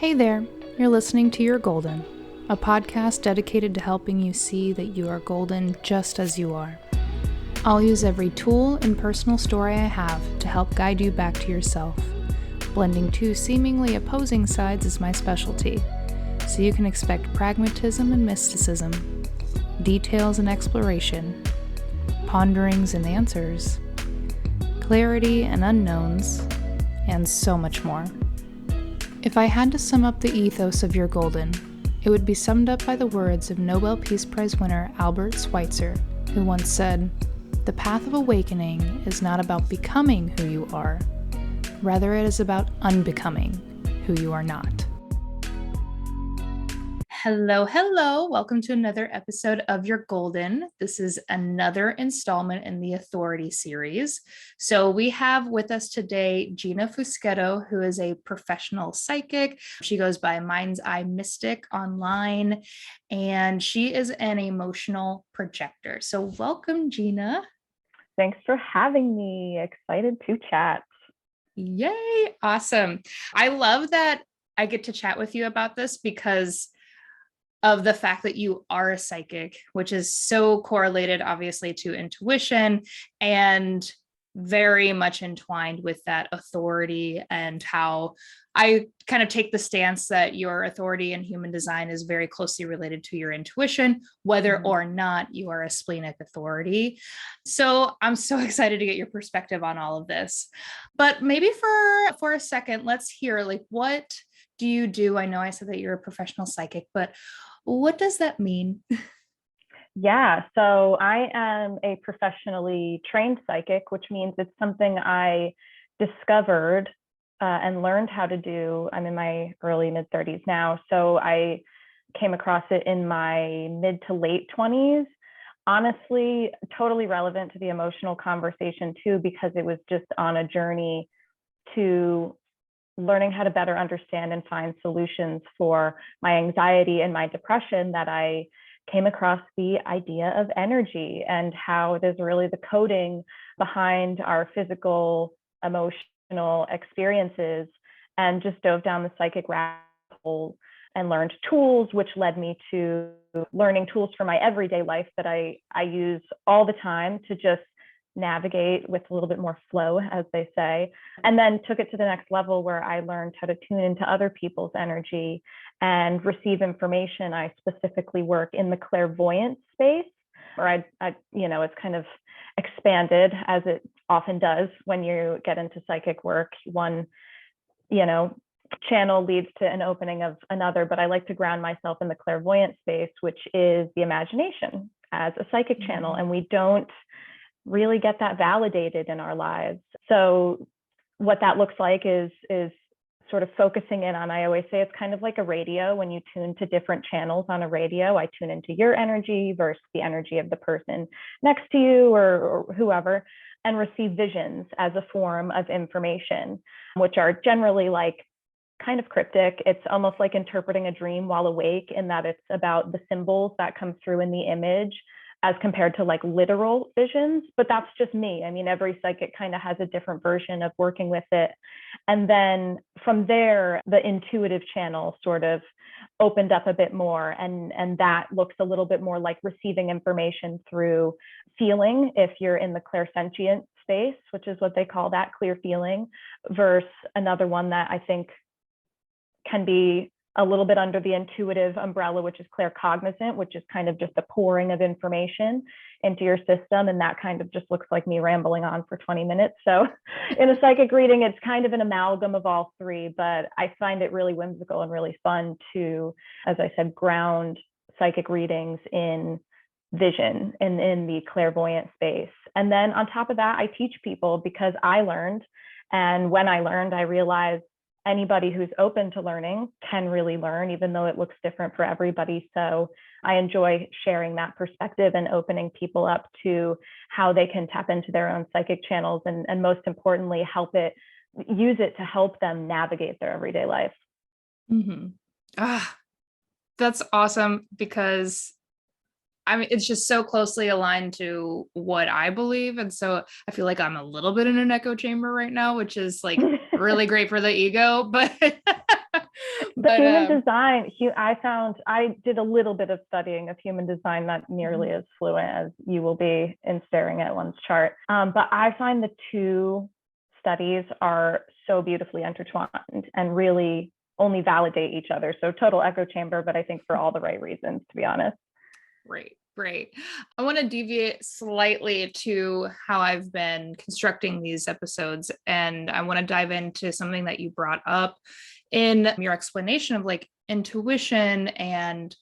Hey there, you're listening to You're Golden, a podcast dedicated to helping you see that you are golden just as you are. I'll use every tool and personal story I have to help guide you back to yourself. Blending two seemingly opposing sides is my specialty, so you can expect pragmatism and mysticism, details and exploration, ponderings and answers, clarity and unknowns, and so much more. If I had to sum up the ethos of You're Golden, it would be summed up by the words of Nobel Peace Prize winner Albert Schweitzer, who once said, "The path of awakening is not about becoming who you are, rather it is about unbecoming who you are not." Hello. Welcome to another episode of You're Golden. This is another installment in the Authority series. So we have with us today Gina Fuschetto, who is a professional psychic. She goes by Mind's Eye Mystic online, and she is an emotional projector. So welcome, Gina. Thanks for having me. Excited to chat. Yay. Awesome. I love that I get to chat with you about this because of the fact that you are a psychic, which is so correlated, obviously, to intuition and very much entwined with that authority, and how I kind of take the stance that your authority in human design is very closely related to your intuition, whether or not you are a splenic authority. So I'm so excited to get your perspective on all of this. But maybe for a second, let's hear, like, what do you do? I know I said that you're a professional psychic, but what does that mean? Yeah, so I am a professionally trained psychic, which means it's something I discovered and learned how to do. I'm in my early mid 30s now, so I came across it in my mid to late 20s. Honestly, totally relevant to the emotional conversation too, because it was just on a journey to learning how to better understand and find solutions for my anxiety and my depression, that I came across the idea of energy and how there's really the coding behind our physical, emotional experiences, and just dove down the psychic rabbit hole and learned tools, which led me to learning tools for my everyday life that I use all the time to just navigate with a little bit more flow, as they say, and then took it to the next level where I learned how to tune into other people's energy and receive information. I specifically work in the clairvoyant space, or it's kind of expanded, as it often does when you get into psychic work. One, channel leads to an opening of another, but I like to ground myself in the clairvoyant space, which is the imagination as a psychic channel, and we don't really get that validated in our lives. So what that looks like is sort of focusing in on, I always say it's kind of like a radio. When you tune to different channels on a radio, I tune into your energy versus the energy of the person next to you or whoever, and receive visions as a form of information, which are generally like kind of cryptic. It's almost like interpreting a dream while awake, in that it's about the symbols that come through in the image as compared to like literal visions. But that's just me. I mean, every psychic kind of has a different version of working with it. And then from there, the intuitive channel sort of opened up a bit more. And that looks a little bit more like receiving information through feeling, if you're in the clairsentient space, which is what they call that, clear feeling, versus another one that I think can be a little bit under the intuitive umbrella, which is claircognizant, which is kind of just the pouring of information into your system. And that kind of just looks like me rambling on for 20 minutes. So in a psychic reading, it's kind of an amalgam of all three, but I find it really whimsical and really fun to, as I said, ground psychic readings in vision and in the clairvoyant space. And then on top of that, I teach people because I learned. And when I learned, I realized anybody who's open to learning can really learn, even though it looks different for everybody. So I enjoy sharing that perspective and opening people up to how they can tap into their own psychic channels, and most importantly, use it to help them navigate their everyday life. That's awesome, because I mean, it's just so closely aligned to what I believe. And so I feel like I'm a little bit in an echo chamber right now, which is like really great for the ego. But The human design, I did a little bit of studying of human design, not nearly as fluent as you will be in staring at one's chart. But I find the two studies are so beautifully intertwined and really only validate each other. So total echo chamber, but I think for all the right reasons, to be honest. Great. I want to deviate slightly to how I've been constructing these episodes. And I want to dive into something that you brought up in your explanation of like intuition and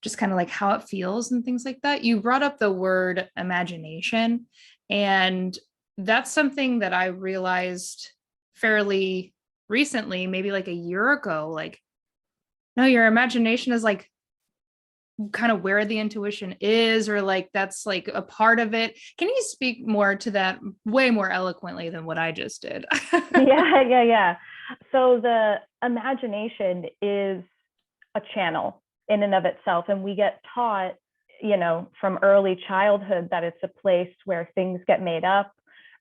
just kind of like how it feels and things like that. You brought up the word imagination. And that's something that I realized fairly recently, maybe like a year ago. Like, no, your imagination is like kind of where the intuition is, or like that's like a part of it. Can you speak more to that way more eloquently than what I just did? Yeah. So the imagination is a channel in and of itself. And we get taught, from early childhood that it's a place where things get made up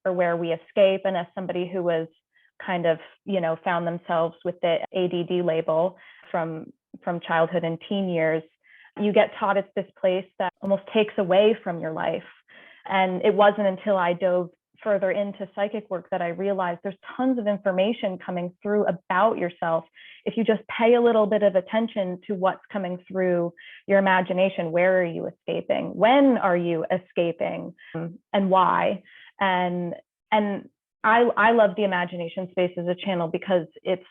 or where we escape. And as somebody who was kind of, found themselves with the ADD label from childhood and teen years, you get taught it's this place that almost takes away from your life. And it wasn't until I dove further into psychic work that I realized there's tons of information coming through about yourself. If you just pay a little bit of attention to what's coming through your imagination, where are you escaping? When are you escaping? And why? And I love the imagination space as a channel because it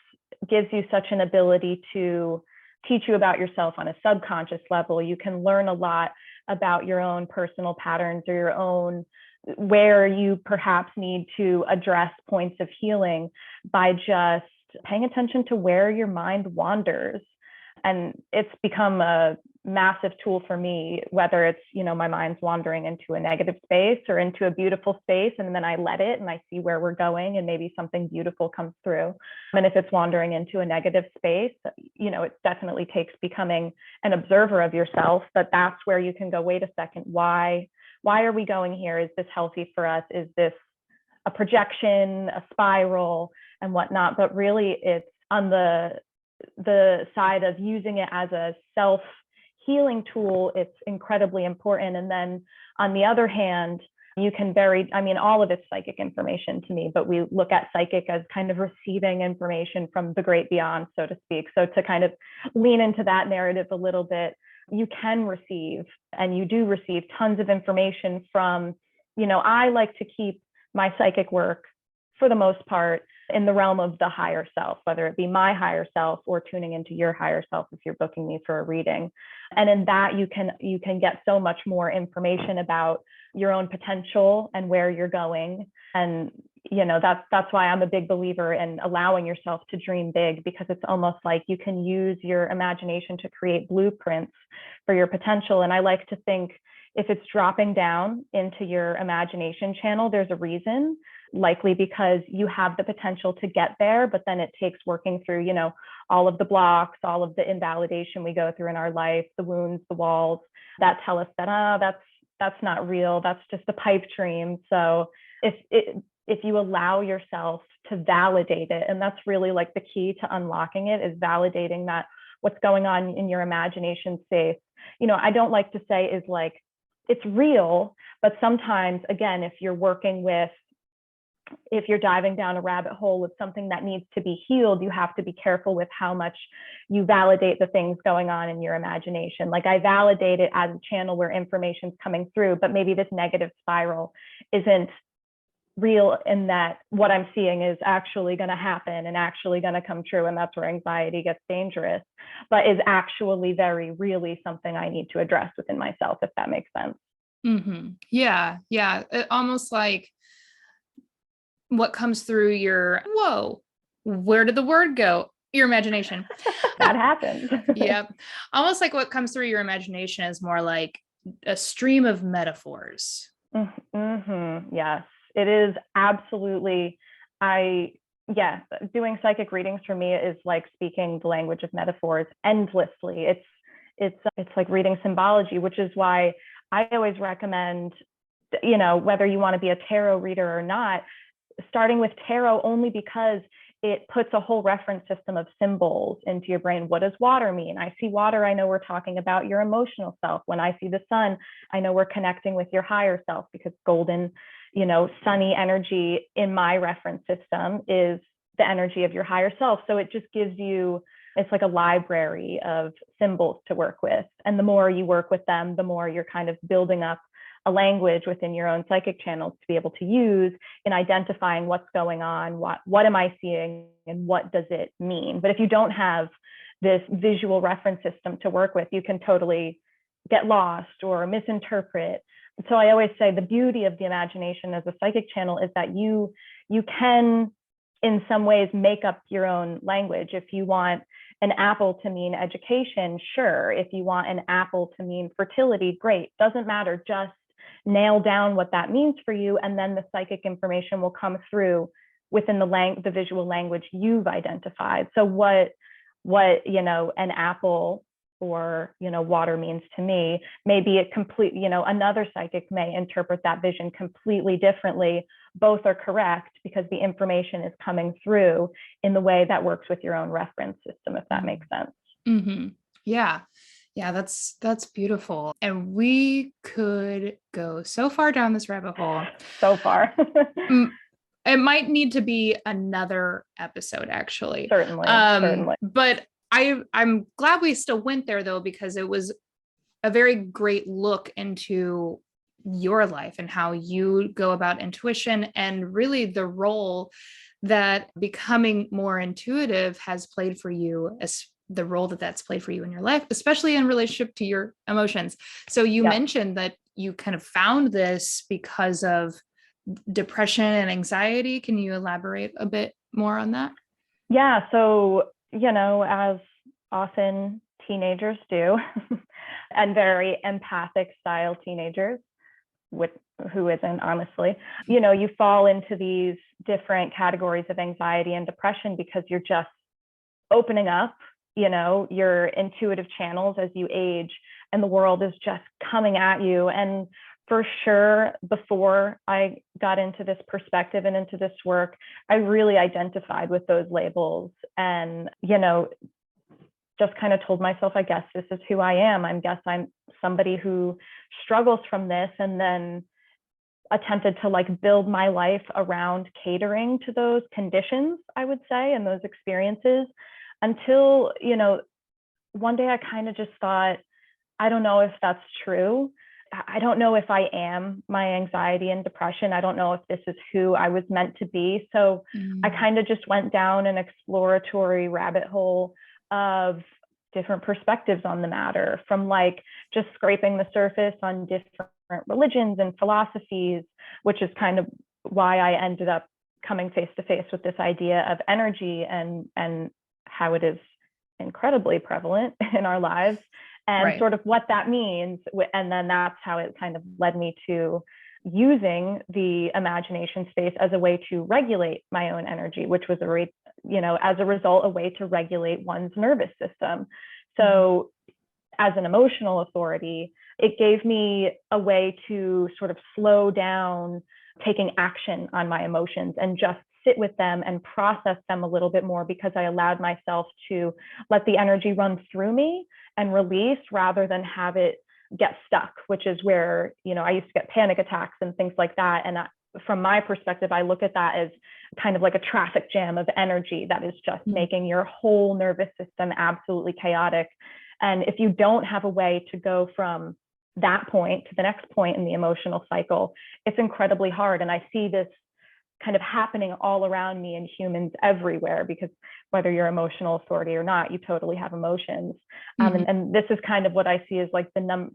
gives you such an ability to teach you about yourself on a subconscious level. You can learn a lot about your own personal patterns or your own, where you perhaps need to address points of healing by just paying attention to where your mind wanders. And it's become a massive tool for me, whether it's, my mind's wandering into a negative space or into a beautiful space. And then I let it and I see where we're going and maybe something beautiful comes through. And if it's wandering into a negative space, it definitely takes becoming an observer of yourself, but that's where you can go, wait a second, why are we going here? Is this healthy for us? Is this a projection, a spiral, and whatnot? But really it's on the side of using it as a self-healing tool, it's incredibly important. And then on the other hand, you can all of it's psychic information to me, but we look at psychic as kind of receiving information from the great beyond, so to speak. So to kind of lean into that narrative a little bit, you can receive, and you do receive tons of information from, I like to keep my psychic work for the most part in the realm of the higher self, whether it be my higher self or tuning into your higher self if you're booking me for a reading. And in that you can get so much more information about your own potential and where you're going. And that's why I'm a big believer in allowing yourself to dream big, because it's almost like you can use your imagination to create blueprints for your potential. And I like to think if it's dropping down into your imagination channel, there's a reason, likely because you have the potential to get there, but then it takes working through, all of the blocks, all of the invalidation we go through in our life, the wounds, the walls that tell us that, that's not real. That's just a pipe dream. So if you allow yourself to validate it, and that's really like the key to unlocking it, is validating that what's going on in your imagination space. I don't like to say is like, it's real, but sometimes, again, if you're diving down a rabbit hole with something that needs to be healed, you have to be careful with how much you validate the things going on in your imagination. Like I validate it as a channel where information's coming through, but maybe this negative spiral isn't real, in that what I'm seeing is actually going to happen and actually going to come true. And that's where anxiety gets dangerous, but is actually very really something I need to address within myself, if that makes sense. Mm-hmm. Yeah. Almost like what comes through where did the word go? Your imagination. That happens. Yep. Almost like what comes through your imagination is more like a stream of metaphors. Mm-hmm. Yes, it is absolutely. Doing psychic readings for me is like speaking the language of metaphors endlessly. It's like reading symbology, which is why I always recommend, whether you want to be a tarot reader or not, starting with tarot, only because it puts a whole reference system of symbols into your brain. What does water mean? I see water, I know we're talking about your emotional self. When I see the sun, I know we're connecting with your higher self, because golden, sunny energy in my reference system is the energy of your higher self. So it just gives you, it's like a library of symbols to work with. And the more you work with them, the more you're kind of building up a language within your own psychic channels to be able to use in identifying what's going on, what am I seeing, and what does it mean. But if you don't have this visual reference system to work with, you can totally get lost or misinterpret. So I always say the beauty of the imagination as a psychic channel is that you can, in some ways, make up your own language. If you want an apple to mean education, sure. If you want an apple to mean fertility, great. Doesn't matter. Just nail down what that means for you, and then the psychic information will come through within the visual language you've identified. So what an apple or water means to me, maybe it another psychic may interpret that vision completely differently. Both are correct because the information is coming through in the way that works with your own reference system, if that makes sense. Mm-hmm. Yeah. Yeah, that's beautiful. And we could go so far down this rabbit hole. So far. It might need to be another episode, actually. Certainly. But I'm glad we still went there, though, because it was a very great look into your life and how you go about intuition, and really the role that becoming more intuitive has played for you, as the role that's played for you in your life, especially in relationship to your emotions. So you mentioned that you kind of found this because of depression and anxiety. Can you elaborate a bit more on that? Yeah. So, as often teenagers do, and very empathic style teenagers, who isn't, honestly, you fall into these different categories of anxiety and depression because you're just opening up, your intuitive channels as you age, and the world is just coming at you. And for sure, before I got into this perspective and into this work, I really identified with those labels and, just kind of told myself, I guess this is who I am. I guess I'm somebody who struggles from this, and then attempted to build my life around catering to those conditions, I would say, and those experiences, until, one day I kind of just thought, I don't know if that's true. I don't know if I am my anxiety and depression. I don't know if this is who I was meant to be. So I kind of just went down an exploratory rabbit hole of different perspectives on the matter, from just scraping the surface on different religions and philosophies, which is kind of why I ended up coming face to face with this idea of energy and how it is incredibly prevalent in our lives, and sort of what that means. And then that's how it kind of led me to using the imagination space as a way to regulate my own energy, which was as a result, a way to regulate one's nervous system. So as an emotional authority, it gave me a way to sort of slow down taking action on my emotions and just sit with them and process them a little bit more, because I allowed myself to let the energy run through me and release, rather than have it get stuck, which is where, I used to get panic attacks and things like that. And from my perspective, I look at that as kind of like a traffic jam of energy that is just making your whole nervous system absolutely chaotic. And if you don't have a way to go from that point to the next point in the emotional cycle, it's incredibly hard. And I see this kind of happening all around me in humans everywhere, because whether you're emotional authority or not, you totally have emotions. And this is kind of what I see as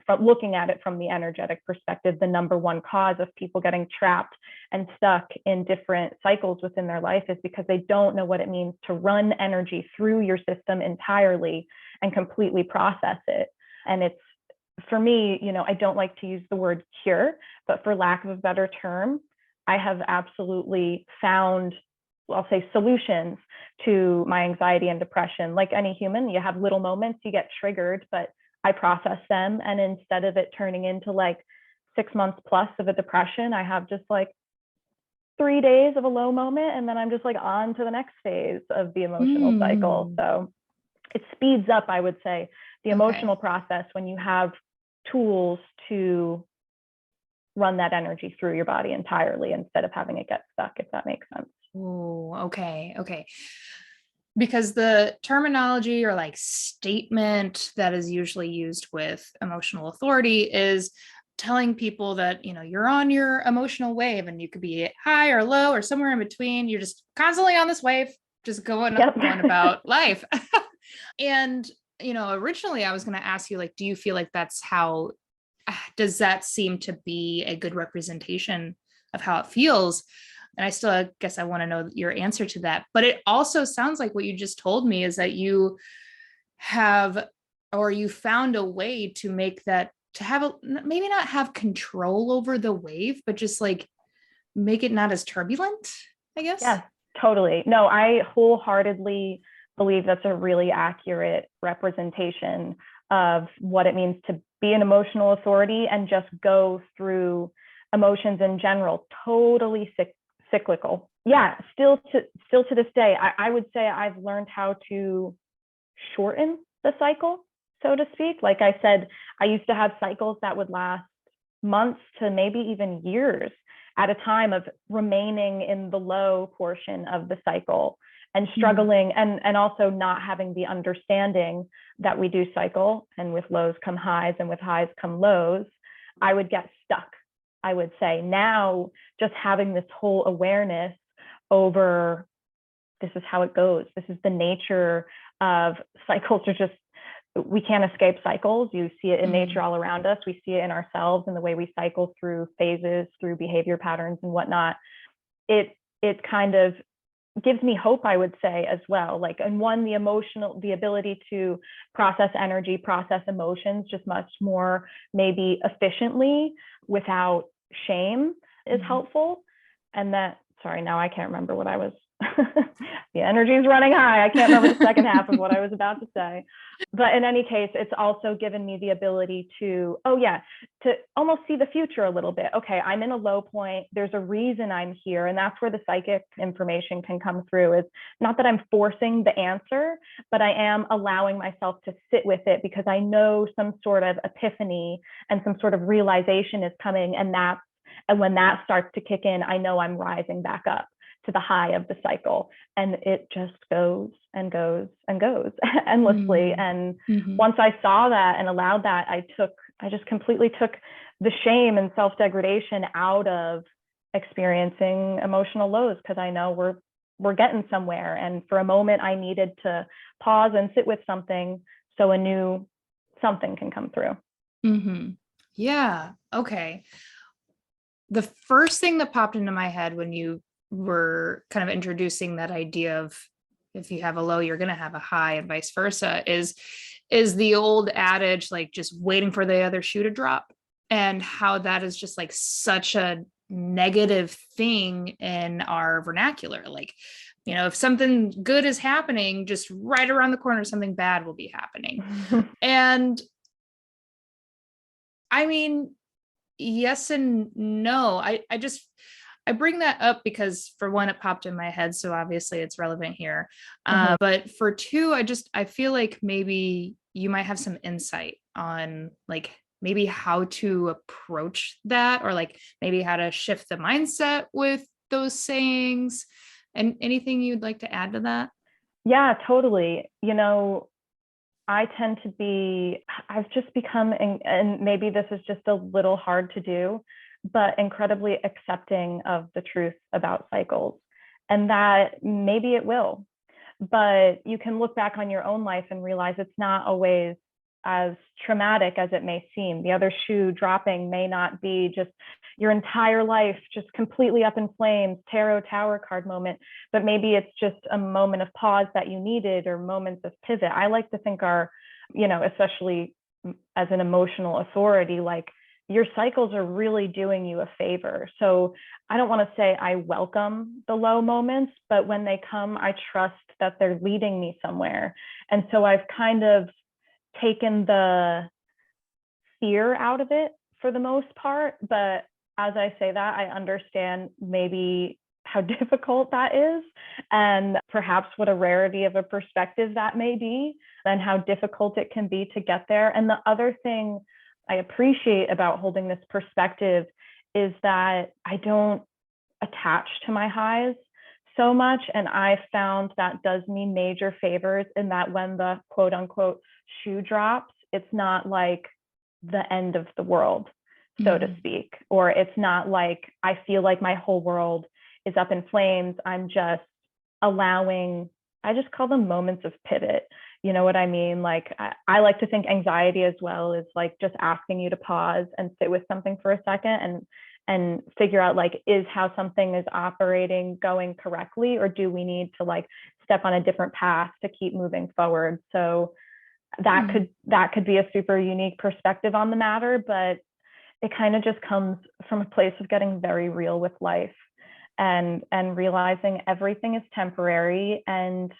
from looking at it from the energetic perspective, the number one cause of people getting trapped and stuck in different cycles within their life is because they don't know what it means to run energy through your system entirely and completely process it. And it's, for me, I don't like to use the word cure, but for lack of a better term, I have absolutely found, I'll say, solutions to my anxiety and depression. Like any human, you have little moments, you get triggered, but I process them. And instead of it turning into 6 months plus of a depression, I have just 3 days of a low moment, and then I'm just like on to the next phase of the emotional cycle. So it speeds up, I would say, the emotional process when you have tools to run that energy through your body entirely instead of having it get stuck, if that makes sense. Oh, okay. Okay. Because the terminology or like statement that is usually used with emotional authority is telling people that, you know, you're on your emotional wave and you could be high or low or somewhere in between. You're just constantly on this wave, just going about life. And, you know, originally I was going to ask you, like, do you feel like that's how, does that seem to be a good representation of how it feels? And I still guess I want to know your answer to that. But it also sounds like what you just told me is that you have, or you found a way to make that, to have a, maybe not have control over the wave, but just like make it not as turbulent, I guess. Yes, totally. No, I wholeheartedly believe that's a really accurate representation of what it means to be an emotional authority and just go through emotions in general, totally cyclical. Yeah, still to this day, I would say I've learned how to shorten the cycle, so to speak. Like I said, I used to have cycles that would last months to maybe even years at a time of remaining in the low portion of the cycle and struggling and also not having the understanding that we do cycle, and with lows come highs and with highs come lows. I would get stuck, I would say. Now, just having this whole awareness over, this is how it goes. This is the nature of cycles. Are just, we can't escape cycles. You see it in nature all around us. We see it in ourselves and the way we cycle through phases, through behavior patterns and whatnot. It kind of gives me hope, I would say, as well. Like, and one, the ability to process energy, process emotions just much more maybe efficiently without shame is helpful. And that, sorry, now I can't remember what I was, the energy is running high. I can't remember the second half of what I was about to say. But in any case, it's also given me the ability to, to almost see the future a little bit. Okay, I'm in a low point. There's a reason I'm here. And that's where the psychic information can come through. Is not that I'm forcing the answer, but I am allowing myself to sit with it because I know some sort of epiphany and some sort of realization is coming. And when that starts to kick in, I know I'm rising back up to the high of the cycle, and it just goes and goes and goes endlessly. And once I saw that and allowed that, I just completely took the shame and self-degradation out of experiencing emotional lows, because I know we're getting somewhere. And for a moment, I needed to pause and sit with something so a new something can come through. Yeah. Okay. The first thing that popped into my head when you were kind of introducing that idea of, if you have a low, you're going to have a high and vice versa, is the old adage, like just waiting for the other shoe to drop, and how that is just like such a negative thing in our vernacular. Like, you know, if something good is happening, just right around the corner, something bad will be happening. And I mean, yes and no. I bring that up because, for one, it popped in my head, so obviously it's relevant here. But for two, I feel like maybe you might have some insight on like maybe how to approach that, or like maybe how to shift the mindset with those sayings, and anything you'd like to add to that. Yeah, totally. You know, I've just become, and maybe this is just a little hard to do, but incredibly accepting of the truth about cycles, and that maybe it will. But you can look back on your own life and realize it's not always as traumatic as it may seem. The other shoe dropping may not be just your entire life just completely up in flames, tarot tower card moment, but maybe it's just a moment of pause that you needed, or moments of pivot. I like to think especially as an emotional authority, like, your cycles are really doing you a favor. So I don't want to say I welcome the low moments, but when they come, I trust that they're leading me somewhere. And so I've kind of taken the fear out of it for the most part. But as I say that, I understand maybe how difficult that is, and perhaps what a rarity of a perspective that may be, and how difficult it can be to get there. And the other thing I appreciate about holding this perspective is that I don't attach to my highs so much. And I found that does me major favors in that when the quote unquote shoe drops, it's not like the end of the world, so to speak, or it's not like I feel like my whole world is up in flames. I'm just allowing, I just call them moments of pivot. You know what I mean? Like I like to think anxiety as well is like just asking you to pause and sit with something for a second and figure out, like, is how something is operating going correctly, or do we need to like step on a different path to keep moving forward? So that could be a super unique perspective on the matter, but it kind of just comes from a place of getting very real with life and realizing everything is temporary. And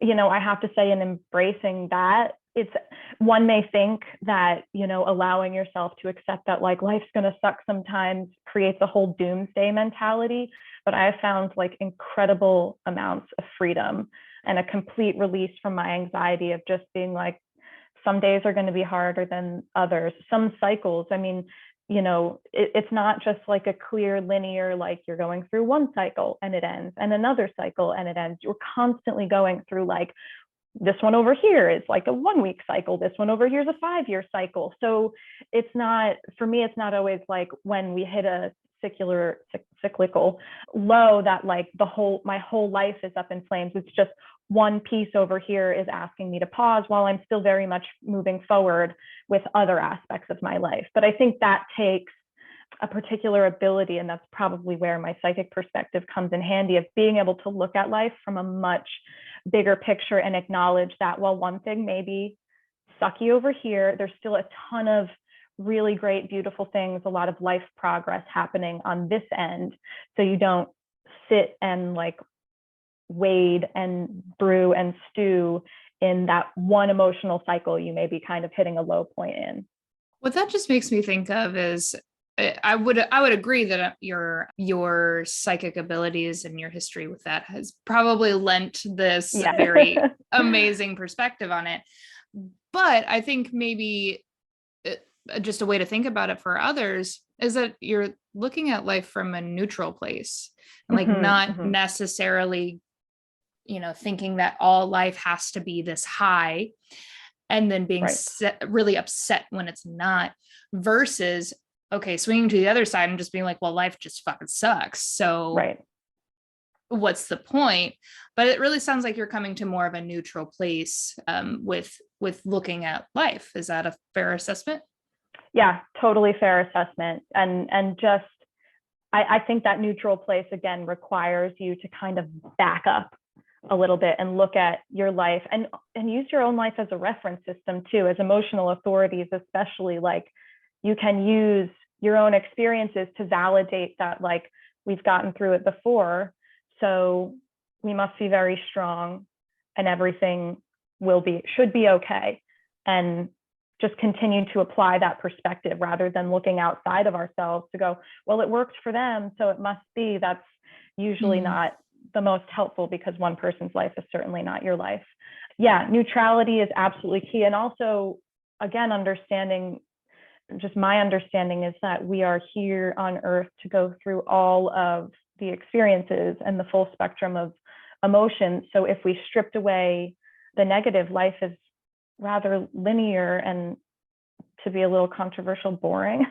you know, I have to say, in embracing that, it's, one may think that, you know, allowing yourself to accept that like life's going to suck sometimes creates a whole doomsday mentality, but I have found like incredible amounts of freedom and a complete release from my anxiety of just being like, some days are going to be harder than others, some cycles, I mean, you know, it's not just like a clear linear, like you're going through one cycle and it ends and another cycle and it ends. You're constantly going through, like, this one over here is like a 1 week cycle, this one over here is a 5-year cycle. So it's not, for me, it's not always like when we hit a cyclical low that like my whole life is up in flames. It's just one piece over here is asking me to pause while I'm still very much moving forward with other aspects of my life. But I think that takes a particular ability, and that's probably where my psychic perspective comes in handy, of being able to look at life from a much bigger picture and acknowledge that while one thing may be sucky over here, there's still a ton of really great, beautiful things, a lot of life progress happening on this end. So you don't sit and like wade and brew and stew in that one emotional cycle you may be kind of hitting a low point in. What that just makes me think of is, I would agree that your psychic abilities and your history with that has probably lent this very amazing perspective on it. But I think maybe just a way to think about it for others is that you're looking at life from a neutral place, and like not necessarily, you know, thinking that all life has to be this high and then being really upset when it's not, versus, okay, swinging to the other side and just being like, well, life just fucking sucks. So what's the point? But it really sounds like you're coming to more of a neutral place with looking at life. Is that a fair assessment? Yeah, totally fair assessment. And just, I think that neutral place, again, requires you to kind of back up a little bit and look at your life and use your own life as a reference system too. As emotional authorities, especially, like, you can use your own experiences to validate that, like, we've gotten through it before, so we must be very strong and everything should be okay. And just continue to apply that perspective rather than looking outside of ourselves to go, well, it worked for them, so it must be. That's usually not the most helpful, because one person's life is certainly not your life. Yeah, neutrality is absolutely key. And also, again, understanding, just my understanding is that we are here on earth to go through all of the experiences and the full spectrum of emotions. So if we stripped away the negative, life is rather linear and, to be a little controversial, boring.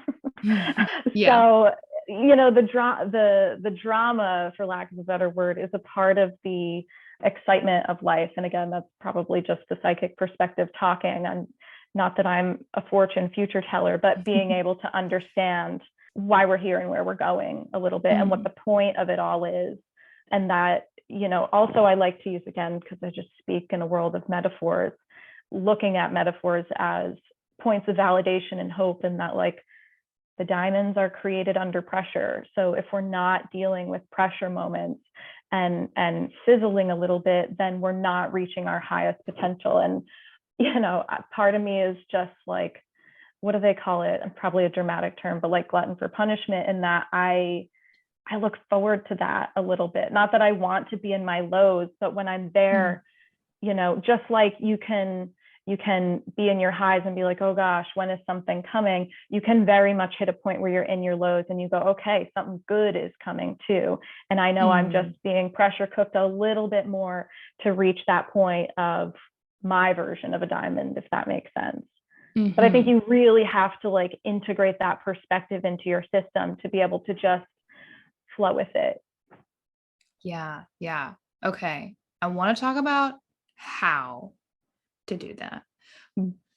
So, you know, the drama, for lack of a better word, is a part of the excitement of life. And again, that's probably just the psychic perspective talking. And not that I'm a fortune future teller, but being able to understand why we're here and where we're going a little bit, and what the point of it all is. And that, you know, also I like to use, again, because I just speak in a world of metaphors, looking at metaphors as points of validation and hope, and that, like, the diamonds are created under pressure. So if we're not dealing with pressure moments and sizzling a little bit, then we're not reaching our highest potential. And, you know, part of me is just like, what do they call it? Probably a dramatic term, but like glutton for punishment, in that I I look forward to that a little bit. Not that I want to be in my lows, but when I'm there, just like you can be in your highs and be like, oh gosh, when is something coming? You can very much hit a point where you're in your lows and you go, okay, something good is coming too. And I know I'm just being pressure cooked a little bit more to reach that point of my version of a diamond, if that makes sense. But I think you really have to like integrate that perspective into your system to be able to just flow with it. Yeah. Yeah. Okay. I want to talk about how to do that.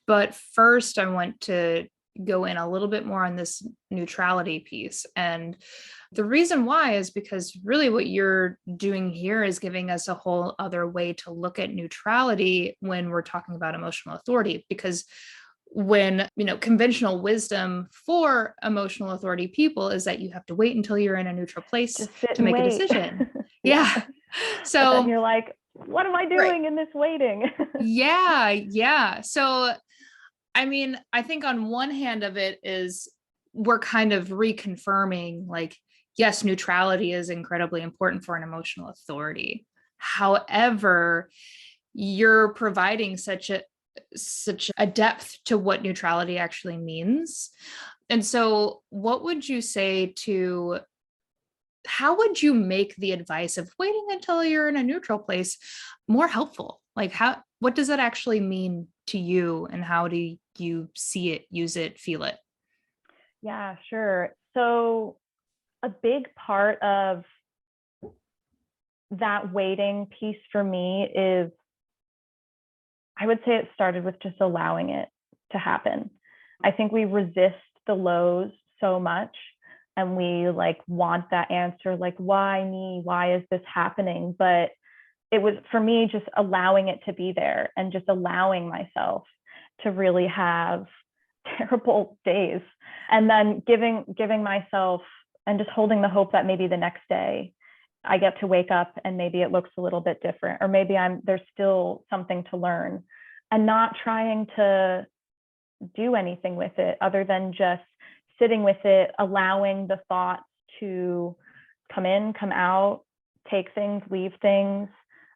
But first, I want to go in a little bit more on this neutrality piece. And the reason why is because really what you're doing here is giving us a whole other way to look at neutrality when we're talking about emotional authority. Because when, conventional wisdom for emotional authority people is that you have to wait until you're in a neutral place to make a decision. Yeah. So but then you're like, what am I doing in this waiting? Yeah. So, I mean, I think on one hand of it is we're kind of reconfirming like, yes, neutrality is incredibly important for an emotional authority. However, you're providing such a depth to what neutrality actually means. And so what would you say to how would you make the advice of waiting until you're in a neutral place more helpful? Like what does that actually mean to you and how do you see it, use it, feel it? Yeah, sure. So a big part of that waiting piece for me is, I would say it started with just allowing it to happen. I think we resist the lows so much and we like want that answer, like, why me? Why is this happening? But it was for me just allowing it to be there and just allowing myself to really have terrible days and then giving myself and just holding the hope that maybe the next day I get to wake up and maybe it looks a little bit different, or maybe there's still something to learn, and not trying to do anything with it other than just sitting with it, allowing the thoughts to come in, come out, take things, leave things,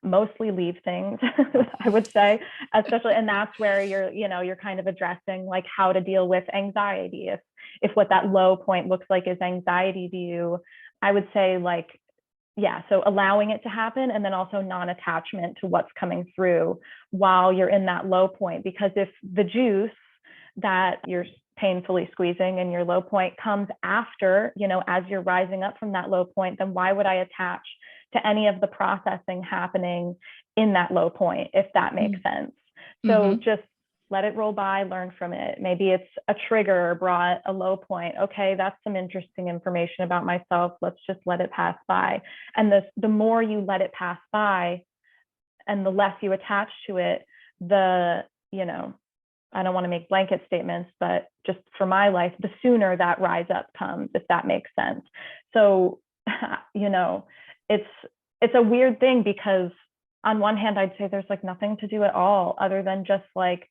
mostly leave things, I would say, especially, and that's where you're kind of addressing like how to deal with anxiety. If what that low point looks like is anxiety to you, I would say like, yeah, so allowing it to happen, and then also non-attachment to what's coming through while you're in that low point. Because if the juice that you're painfully squeezing in your low point comes after, as you're rising up from that low point, then why would I attach to any of the processing happening in that low point, if that makes sense? So just let it roll by, learn from it. Maybe it's a trigger brought a low point. Okay, that's some interesting information about myself. Let's just let it pass by. And the more you let it pass by and the less you attach to it, I don't want to make blanket statements, but just for my life, the sooner that rise up comes, if that makes sense. So, it's a weird thing because on one hand, I'd say there's like nothing to do at all other than just like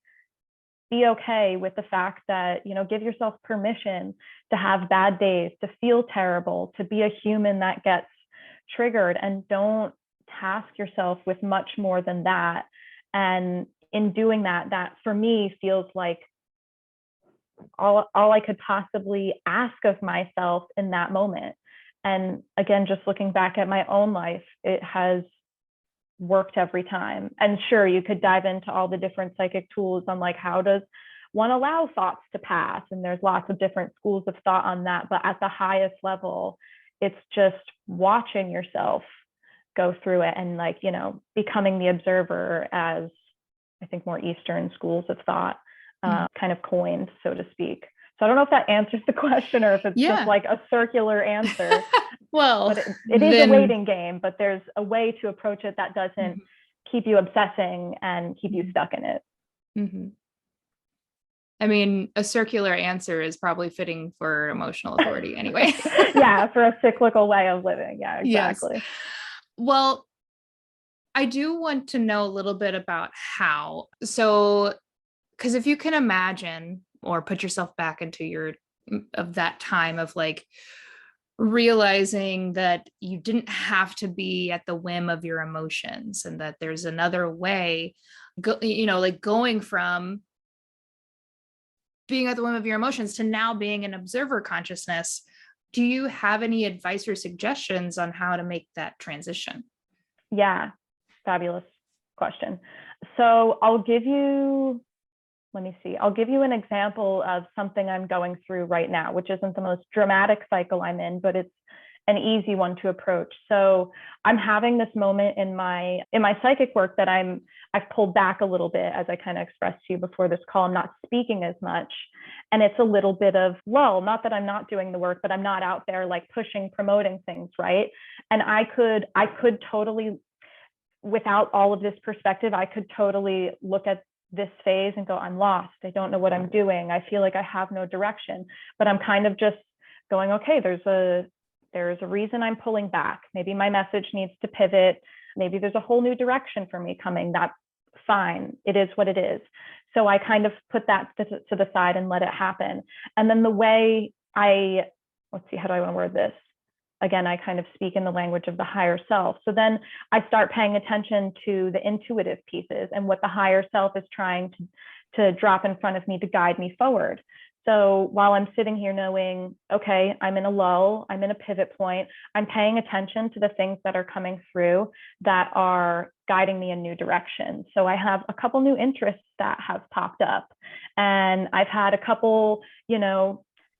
be okay with the fact that, give yourself permission to have bad days, to feel terrible, to be a human that gets triggered, and don't task yourself with much more than that. And in doing that, that for me feels like all I could possibly ask of myself in that moment. And again, just looking back at my own life, it has worked every time. And sure, you could dive into all the different psychic tools on like, how does one allow thoughts to pass? And there's lots of different schools of thought on that. But at the highest level, it's just watching yourself go through it and like, becoming the observer, as I think more Eastern schools of thought kind of coined, so to speak. So I don't know if that answers the question or if it's just like a circular answer. Well, but it is a waiting game, but there's a way to approach it that doesn't keep you obsessing and keep you stuck in it. I mean, a circular answer is probably fitting for emotional authority anyway. Yeah, for a cyclical way of living. Yeah, exactly. Yes. Well, I do want to know a little bit about how. So, because if you can imagine or put yourself back into of that time of like realizing that you didn't have to be at the whim of your emotions and that there's another way, like going from being at the whim of your emotions to now being an observer consciousness. Do you have any advice or suggestions on how to make that transition? Yeah, fabulous question. So let me see, I'll give you an example of something I'm going through right now, which isn't the most dramatic cycle I'm in, but it's an easy one to approach. So I'm having this moment in my psychic work that I've pulled back a little bit, as I kind of expressed to you before this call. I'm not speaking as much. And it's a little bit of, well, not that I'm not doing the work, but I'm not out there like pushing, promoting things, right? And I could totally, without all of this perspective, I could totally look at this phase and go, I'm lost. I don't know what I'm doing. I feel like I have no direction. But I'm kind of just going, okay, there's a reason I'm pulling back. Maybe my message needs to pivot. Maybe there's a whole new direction for me coming. That's fine. It is what it is. So I kind of put that to the side and let it happen. And then the way let's see, how do I want to word this? Again, I kind of speak in the language of the higher self. So then I start paying attention to the intuitive pieces and what the higher self is trying to drop in front of me to guide me forward. So while I'm sitting here knowing, okay, I'm in a lull, I'm in a pivot point, I'm paying attention to the things that are coming through that are guiding me in new directions. So I have a couple new interests that have popped up, and I've had a couple,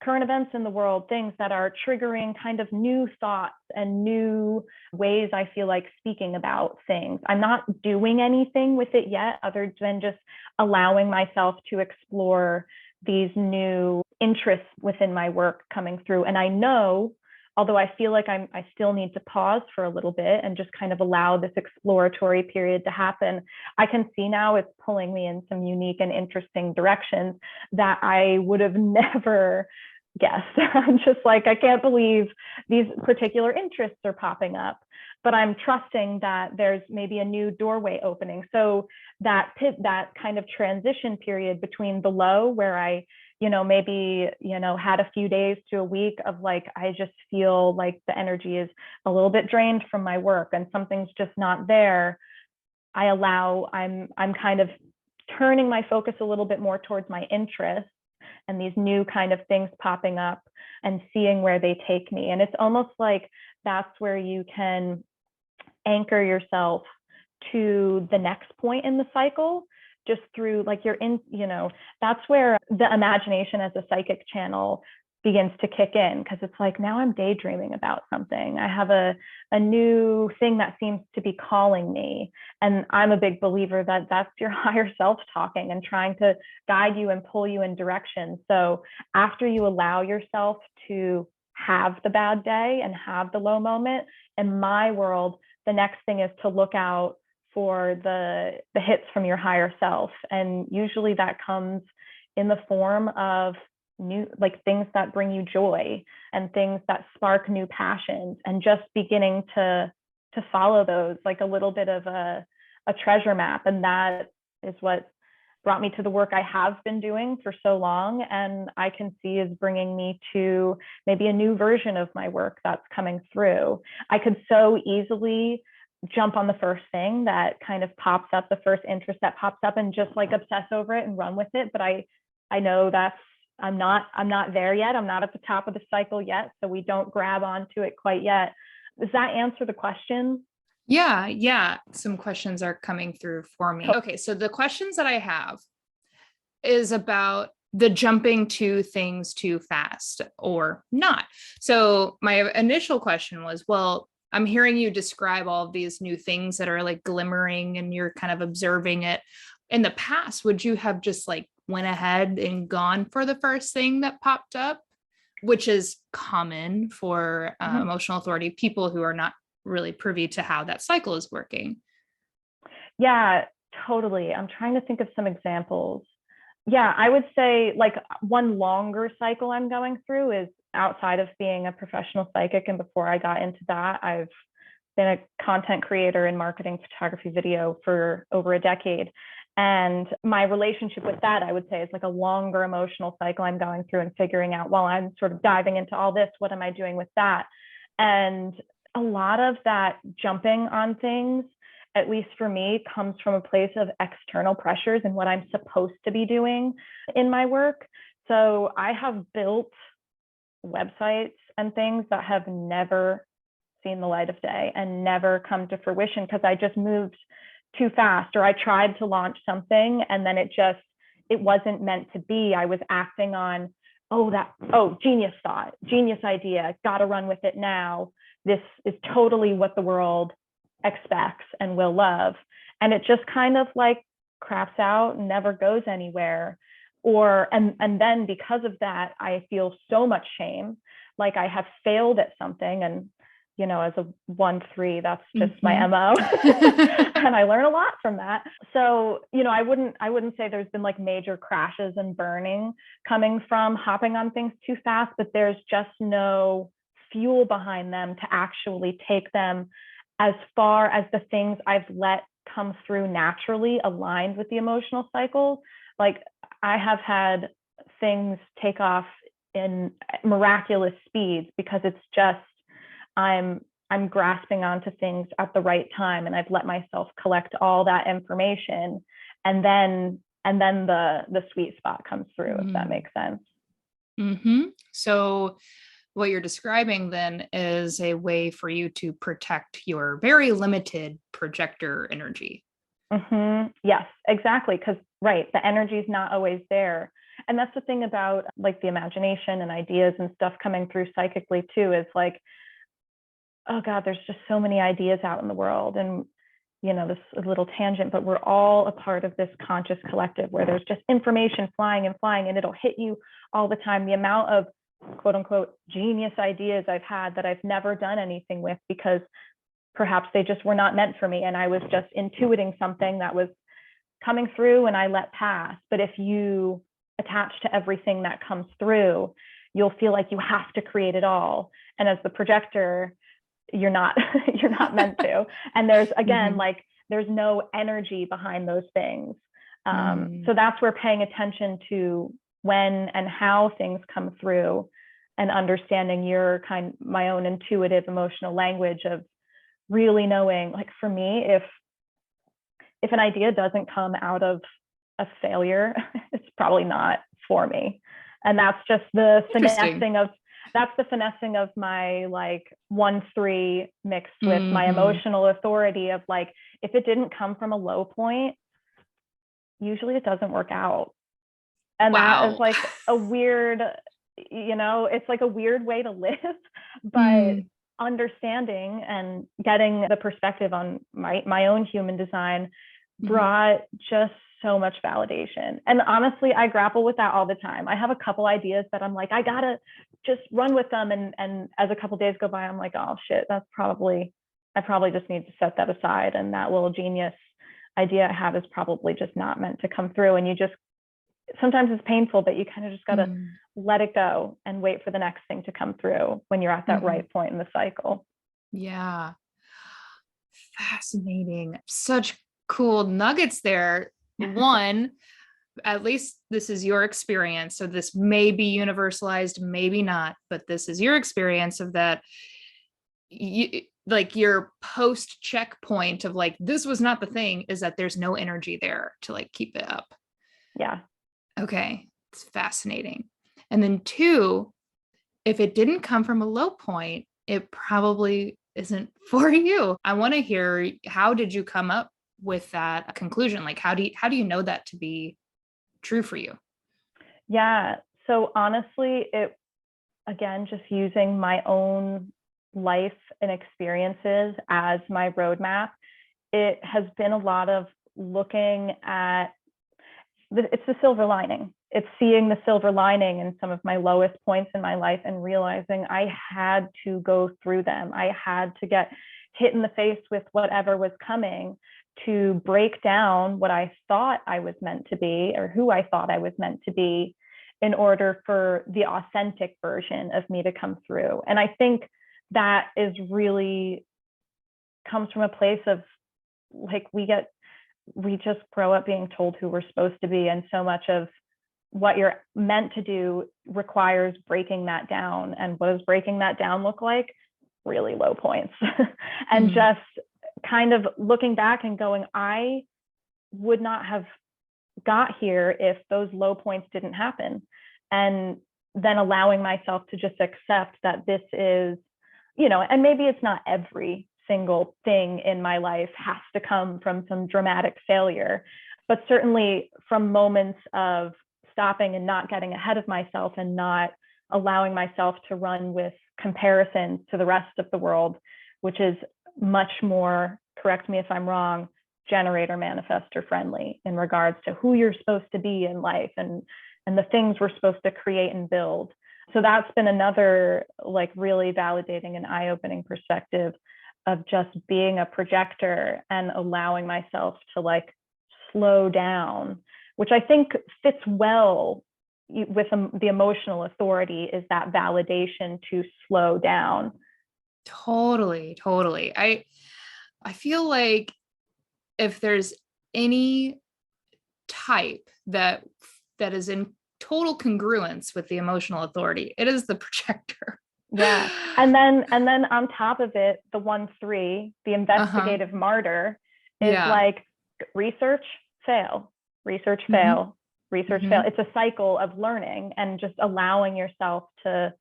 current events in the world, things that are triggering kind of new thoughts and new ways I feel like speaking about things. I'm not doing anything with it yet, other than just allowing myself to explore these new interests within my work coming through. And I know, although I feel like I still need to pause for a little bit and just kind of allow this exploratory period to happen, I can see now it's pulling me in some unique and interesting directions that I would have never guessed. I'm just like, I can't believe these particular interests are popping up, but I'm trusting that there's maybe a new doorway opening. So that kind of transition period between the low, where I maybe had a few days to a week of like, I just feel like the energy is a little bit drained from my work and something's just not there. I'm kind of turning my focus a little bit more towards my interests and these new kind of things popping up and seeing where they take me. And it's almost like that's where you can anchor yourself to the next point in the cycle, just through like that's where the imagination as a psychic channel begins to kick in, because it's like, now I'm daydreaming about something. I have a new thing that seems to be calling me. And I'm a big believer that that's your higher self talking and trying to guide you and pull you in direction. So after you allow yourself to have the bad day and have the low moment, in my world, the next thing is to look out for the hits from your higher self. And usually that comes in the form of new, like things that bring you joy and things that spark new passions, and just beginning to follow those, like a little bit of a treasure map. And that is what brought me to the work I have been doing for so long, and I can see is bringing me to maybe a new version of my work that's coming through. I could so easily jump on the first thing that kind of pops up, the first interest that pops up, and just like obsess over it and run with it. But I know that's, I'm not there yet. I'm not at the top of the cycle yet. So we don't grab onto it quite yet. Does that answer the question? Yeah. Some questions are coming through for me. Okay, so the questions that I have is about the jumping to things too fast or not. So my initial question was, well, I'm hearing you describe all of these new things that are like glimmering and you're kind of observing it. In the past, would you have just like went ahead and gone for the first thing that popped up, which is common for emotional authority people who are not really privy to how that cycle is working? Yeah, totally. I'm trying to think of some examples. Yeah, I would say like one longer cycle I'm going through is outside of being a professional psychic. And before I got into that, I've been a content creator in marketing, photography, video for over a decade. And my relationship with that, I would say, is like a longer emotional cycle I'm going through and figuring out while I'm sort of diving into all this, what am I doing with that? And a lot of that jumping on things, at least for me, comes from a place of external pressures and what I'm supposed to be doing in my work. So I have built websites and things that have never seen the light of day and never come to fruition because I just moved too fast, or I tried to launch something and then it wasn't meant to be. I was acting on, genius thought, genius idea, gotta run with it now. This is totally what the world expects and will love. And it just kind of like craps out and never goes anywhere. And then because of that, I feel so much shame, like I have failed at something. And as a 1-3, that's just my MO. And I learn a lot from that. So, I wouldn't say there's been like major crashes and burning coming from hopping on things too fast, but there's just no fuel behind them to actually take them as far as the things I've let come through naturally aligned with the emotional cycle. Like I have had things take off in miraculous speeds because it's just, I'm grasping onto things at the right time, and I've let myself collect all that information, and then the sweet spot comes through, if that makes sense. So what you're describing then is a way for you to protect your very limited projector energy. Yes, exactly. Because the energy is not always there. And that's the thing about like the imagination and ideas and stuff coming through psychically too, is like, oh God, there's just so many ideas out in the world. And, this is a little tangent, but we're all a part of this conscious collective where there's just information flying and it'll hit you all the time. The amount of quote unquote genius ideas I've had that I've never done anything with because perhaps they just were not meant for me. And I was just intuiting something that was coming through and I let pass. But if you attach to everything that comes through, you'll feel like you have to create it all. And as the projector, you're not meant to. And there's again, like there's no energy behind those things. So that's where paying attention to when and how things come through and understanding my own intuitive emotional language of really knowing, like for me, if an idea doesn't come out of a failure, it's probably not for me. And that's just the finessing of my like 1-3 mixed with my emotional authority of like, if it didn't come from a low point, usually it doesn't work out. And that is like a weird, it's like a weird way to live, but understanding and getting the perspective on my own human design brought just so much validation. And honestly, I grapple with that all the time. I have a couple ideas that I'm like, I gotta just run with them. And as a couple days go by, I'm like, oh shit, I probably just need to set that aside. And that little genius idea I have is probably just not meant to come through. And sometimes it's painful, but you kind of just gotta let it go and wait for the next thing to come through when you're at that right point in the cycle. Yeah. Fascinating. Such cool nuggets there. One, at least this is your experience. So this may be universalized, maybe not, but this is your experience of that. Like your post checkpoint of like, this was not the thing, is that there's no energy there to like keep it up. Yeah. Okay. It's fascinating. And then 2, if it didn't come from a low point, it probably isn't for you. I want to hear, how did you come up with that conclusion? Like, how do you know that to be true for you? Yeah. So honestly, again, just using my own life and experiences as my roadmap, it has been a lot of looking at it's the silver lining. It's seeing the silver lining in some of my lowest points in my life and realizing I had to go through them. I had to get hit in the face with whatever was coming to break down what I thought I was meant to be, or who I thought I was meant to be, in order for the authentic version of me to come through. And I think that is really comes from a place of like, we just grow up being told who we're supposed to be. And so much of what you're meant to do requires breaking that down. And what does breaking that down look like? Really low points. And just kind of looking back and going, I would not have got here if those low points didn't happen. And then allowing myself to just accept that this is, and maybe it's not every single thing in my life has to come from some dramatic failure, but certainly from moments of stopping and not getting ahead of myself and not allowing myself to run with comparisons to the rest of the world, which is much more, correct me if I'm wrong, generator manifestor friendly in regards to who you're supposed to be in life and the things we're supposed to create and build. So that's been another really validating and eye-opening perspective of just being a projector and allowing myself to slow down, which I think fits well with the emotional authority, is that validation to slow down. Totally. I feel like if there's any type that is in total congruence with the emotional authority, it is the projector. Yeah. And then on top of it, the 1-3, the investigative martyr, is research, fail, research, fail, research, fail. It's a cycle of learning and just allowing yourself to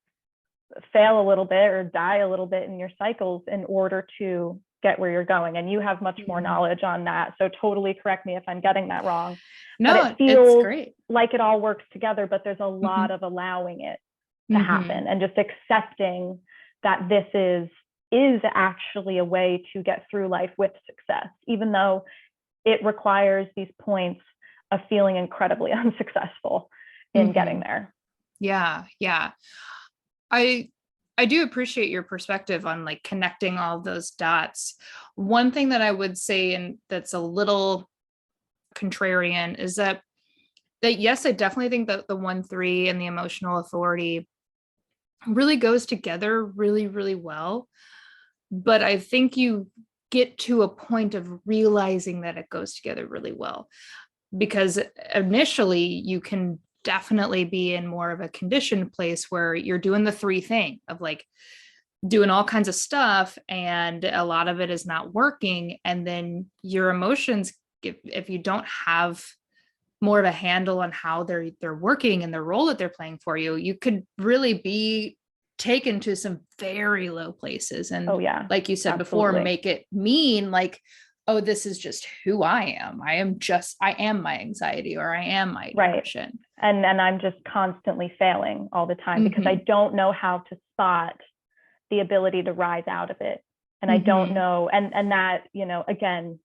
fail a little bit or die a little bit in your cycles in order to get where you're going. And you have much more knowledge on that. So totally correct me if I'm getting that wrong. No, but it feels it's great. Like it all works together, but there's a lot of allowing it to happen and just accepting that this is actually a way to get through life with success, even though it requires these points of feeling incredibly unsuccessful in getting there. Yeah. I do appreciate your perspective on connecting all those dots. One thing that I would say, and that's a little contrarian, is that yes, I definitely think that the 1-3 and the emotional authority really goes together really, really well. But I think you get to a point of realizing that it goes together really well, because initially you can definitely be in more of a conditioned place where you're doing the 3 thing of doing all kinds of stuff and a lot of it is not working. And then your emotions, if you don't have more of a handle on how they're working and the role that they're playing for you, you could really be taken to some very low places. And like you said before, make it mean oh, this is just who I am. I am my anxiety, or I am my depression. Right. And I'm just constantly failing all the time because I don't know how to spot the ability to rise out of it. And I don't know. And that, again,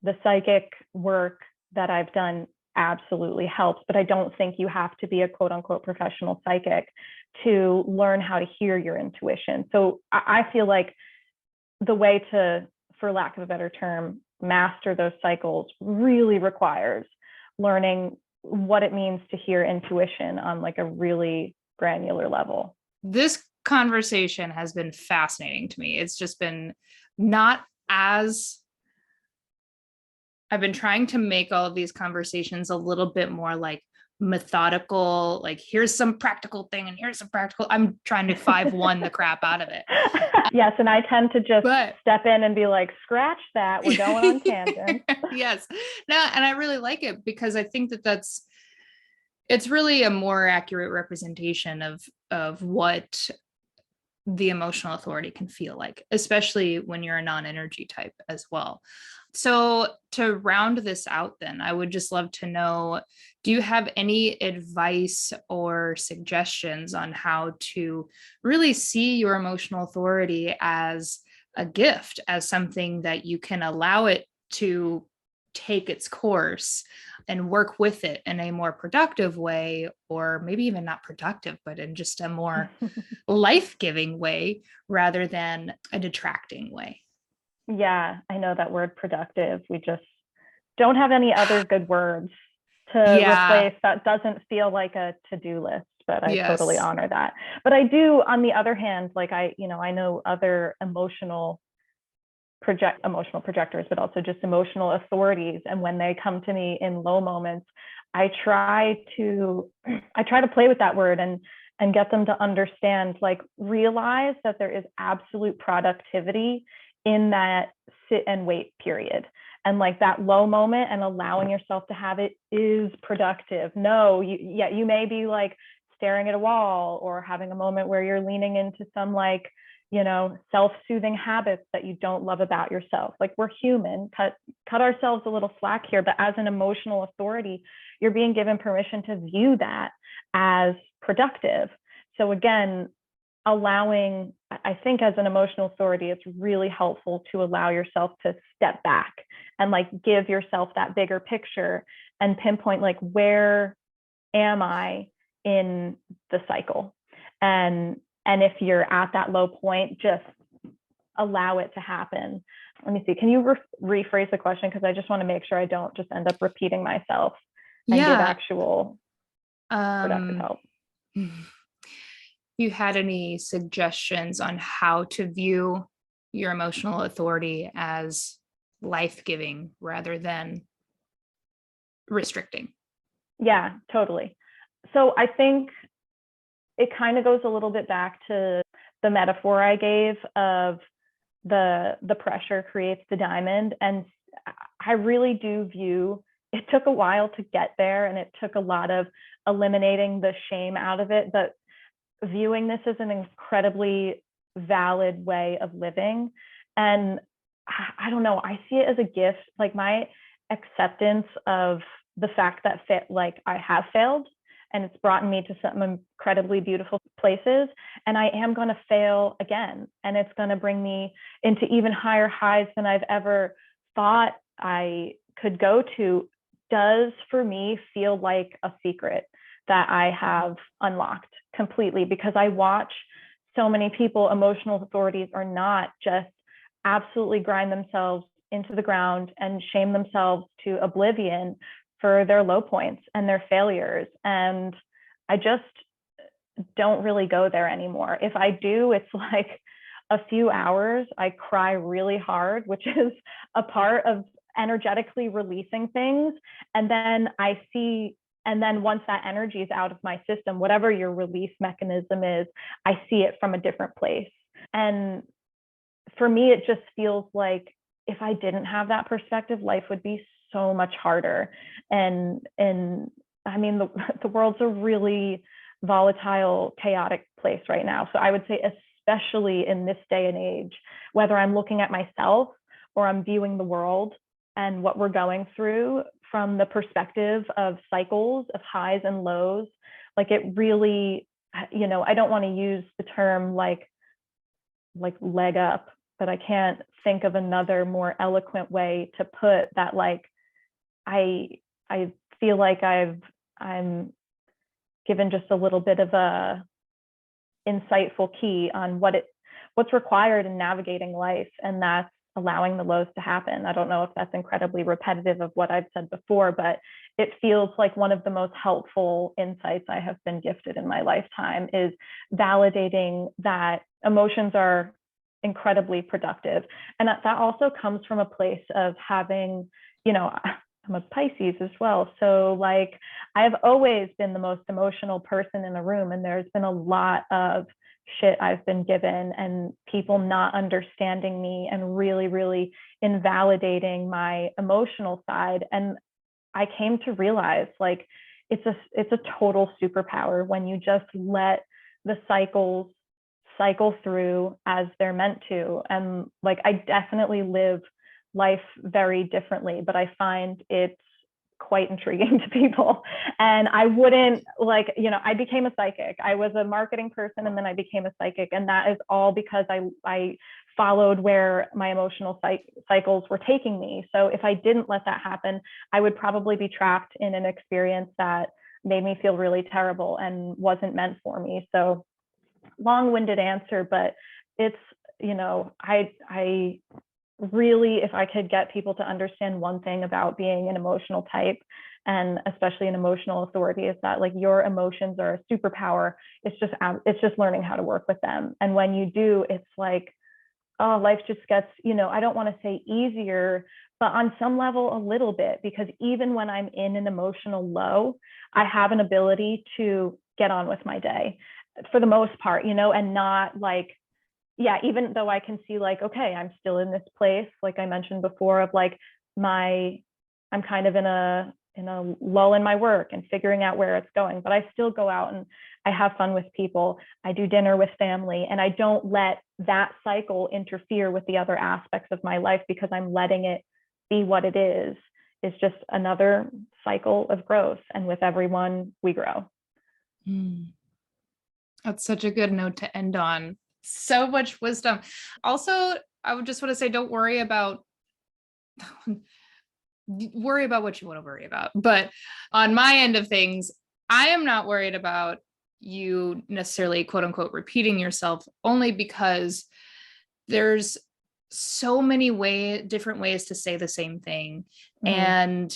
the psychic work that I've done absolutely helps, but I don't think you have to be a quote unquote professional psychic to learn how to hear your intuition. So I feel like the way to, for lack of a better term, master those cycles really requires learning what it means to hear intuition on a really granular level. This conversation has been fascinating to me. It's just been not as I've been trying to make all of these conversations a little bit more methodical, here's some practical thing and here's some practical. I'm trying to 5-1 the crap out of it. Yes. And I tend to just step in and be scratch that. We're going on tangent. Yes. No, and I really like it because I think it's really a more accurate representation of what the emotional authority can feel like, especially when you're a non-energy type as well. So to round this out, then I would just love to know, do you have any advice or suggestions on how to really see your emotional authority as a gift, as something that you can allow it to take its course and work with it in a more productive way, or maybe even not productive, but in just a more life-giving way rather than a detracting way? Yeah, I know that word productive. We just don't have any other good words to replace that. Doesn't feel like a to-do list, but I totally honor that. But I do, on the other hand, I know other emotional emotional projectors, but also just emotional authorities. And when they come to me in low moments, I try to play with that word and get them to understand, like, realize that there is absolute productivity in that sit and wait period. And like that low moment and allowing yourself to have it is productive. No, you may be like staring at a wall or having a moment where you're leaning into some like, self-soothing habits that you don't love about yourself. Like, we're human, cut ourselves a little slack here, but as an emotional authority, you're being given permission to view that as productive. So again, I think as an emotional authority, it's really helpful to allow yourself to step back and like give yourself that bigger picture and pinpoint, like, where am I in the cycle? And if you're at that low point, just allow it to happen. Let me see. Can you rephrase the question? Because I just want to make sure I don't just end up repeating myself and give actual productive help. You had any suggestions on how to view your emotional authority as life-giving rather than restricting? Yeah, totally. So I think it kind of goes a little bit back to the metaphor I gave of the pressure creates the diamond. And I really do view, it took a while to get there, and it took a lot of eliminating the shame out of it, but viewing this as an incredibly valid way of living. And I don't know, I see it as a gift, like my acceptance of the fact that I have failed, and it's brought me to some incredibly beautiful places, and I am going to fail again, and it's going to bring me into even higher highs than I've ever thought I could go to, does for me feel like a secret that I have unlocked completely, because I watch so many people, emotional authorities, are not just absolutely grind themselves into the ground and shame themselves to oblivion for their low points and their failures. And I just don't really go there anymore. If I do, it's like a few hours, I cry really hard, which is a part of energetically releasing things. And then once that energy is out of my system, whatever your release mechanism is, I see it from a different place. And for me, it just feels like if I didn't have that perspective, life would be so much harder. And I mean, the world's a really volatile, chaotic place right now. So I would say, especially in this day and age, whether I'm looking at myself or I'm viewing the world and what we're going through from the perspective of cycles of highs and lows, like it really, I don't want to use the term like leg up, but I can't think of another more eloquent way to put that. Like, I feel like I'm given just a little bit of a insightful key on what's required in navigating life, and that's allowing the lows to happen. I don't know if that's incredibly repetitive of what I've said before, but it feels like one of the most helpful insights I have been gifted in my lifetime is validating that emotions are incredibly productive. And that also comes from a place of having, I'm a Pisces as well. So like, I've always been the most emotional person in the room, and there's been a lot of shit I've been given, and people not understanding me and really, really invalidating my emotional side. And I came to realize, like, it's a total superpower when you just let the cycles cycle through as they're meant to. And like, I definitely live life very differently, but I find it's quite intriguing to people. And I wouldn't I became a psychic. I was a marketing person, and then I became a psychic. And that is all because I followed where my emotional cycles were taking me. So if I didn't let that happen, I would probably be trapped in an experience that made me feel really terrible and wasn't meant for me. So long-winded answer, but it's, I really, if I could get people to understand one thing about being an emotional type, and especially an emotional authority, is that like your emotions are a superpower. It's just learning how to work with them. And when you do, it's like life just gets, I don't want to say easier, but on some level, a little bit, because even when I'm in an emotional low, I have an ability to get on with my day for the most part, and not like, yeah, even though I can see like, okay, I'm still in this place, like I mentioned before, of like I'm kind of in a lull in my work and figuring out where it's going, but I still go out and I have fun with people. I do dinner with family, and I don't let that cycle interfere with the other aspects of my life, because I'm letting it be what it is. It's just another cycle of growth. And with everyone, we grow. That's such a good note to end on. So much wisdom. Also, I would just want to say, don't worry about what you want to worry about. But on my end of things, I am not worried about you necessarily, quote unquote, repeating yourself, only because there's so many different ways to say the same thing. And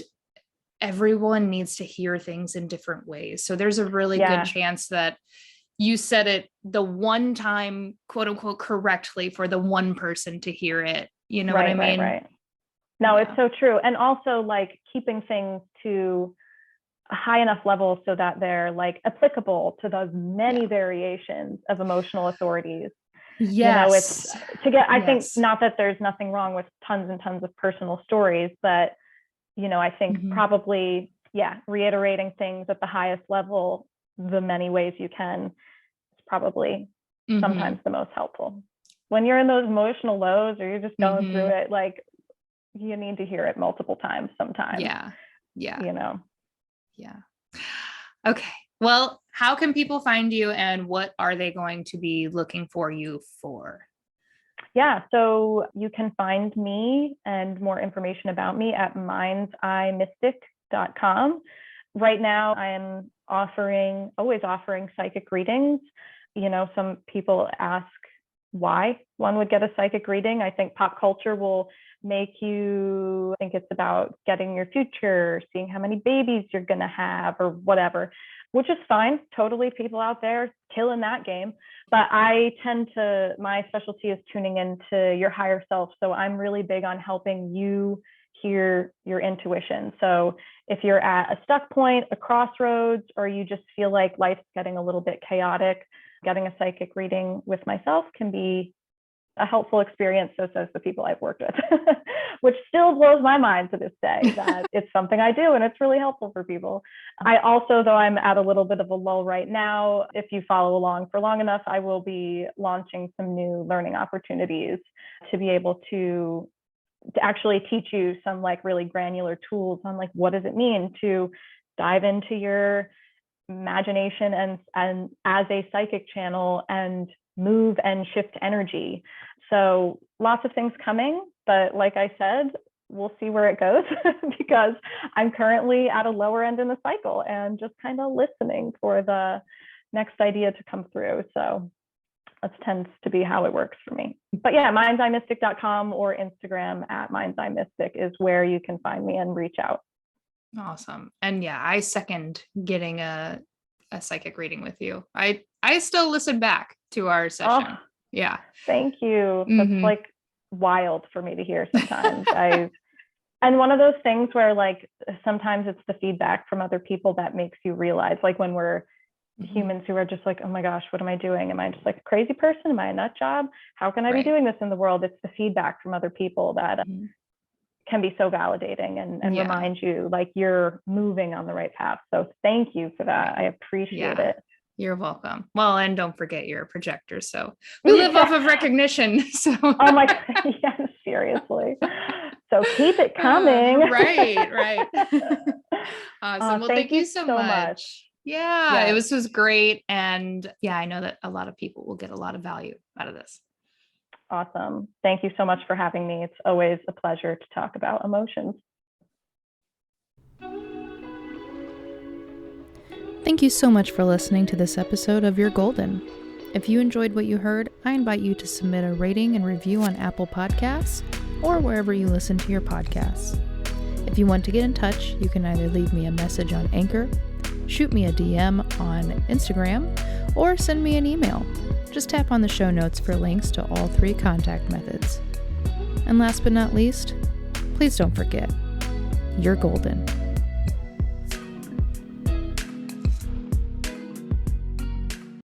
everyone needs to hear things in different ways. So there's a really good chance that you said it the one time, quote unquote, correctly for the one person to hear it. You know what I mean? Right. No, it's so true. And also like keeping things to a high enough level so that they're like applicable to those many variations of emotional authorities. It's to get, I think, not that there's nothing wrong with tons and tons of personal stories, but, I think probably, reiterating things at the highest level, the many ways you can, is probably sometimes the most helpful. When you're in those emotional lows or you're just going through it, like, you need to hear it multiple times sometimes. Yeah. Okay. Well, how can people find you, and what are they going to be looking for you for? Yeah, so you can find me and more information about me at mindseyemystic.com. Right now, I am always offering psychic readings. Some people ask why one would get a psychic reading. I think pop culture will make you think it's about getting your future, seeing how many babies you're going to have or whatever, which is fine. Totally, people out there killing that game. But my specialty is tuning into your higher self. So I'm really big on helping you hear your intuition. So if you're at a stuck point, a crossroads, or you just feel like life's getting a little bit chaotic, getting a psychic reading with myself can be a helpful experience, so says the people I've worked with, which still blows my mind to this day that it's something I do and it's really helpful for people. I also, though I'm at a little bit of a lull right now, if you follow along for long enough, I will be launching some new learning opportunities to be able to actually teach you some like really granular tools on like, what does it mean to dive into your imagination and as a psychic channel and move and shift energy. So lots of things coming, but like I said, we'll see where it goes because I'm currently at a lower end in the cycle and just kind of listening for the next idea to come through. So that tends to be how it works for me. But yeah, mindseyemystic.com or Instagram at mindseyemystic is where you can find me and reach out. Awesome. And yeah, I second getting a psychic reading with you. I still listen back to our session. Oh, yeah. Thank you. That's like wild for me to hear sometimes. And one of those things where like sometimes it's the feedback from other people that makes you realize, like when we're humans who are just like, oh my gosh, what am I doing? Am I just like a crazy person? Am I a nut job? How can I be doing this in the world? It's the feedback from other people that can be so validating and remind you like you're moving on the right path. So thank you for that. I appreciate it. You're welcome. Well, and don't forget you're a projector. So we live off of recognition. So oh my God, yes, seriously. So keep it coming. Right. Awesome. Well, thank you so much. Yeah, it was great. And yeah, I know that a lot of people will get a lot of value out of this. Awesome. Thank you so much for having me. It's always a pleasure to talk about emotions. Thank you so much for listening to this episode of You're Golden. If you enjoyed what you heard, I invite you to submit a rating and review on Apple Podcasts or wherever you listen to your podcasts. If you want to get in touch, you can either leave me a message on Anchor, shoot me a DM on Instagram, or send me an email. Just tap on the show notes for links to all 3 contact methods. And last but not least, please don't forget, you're golden.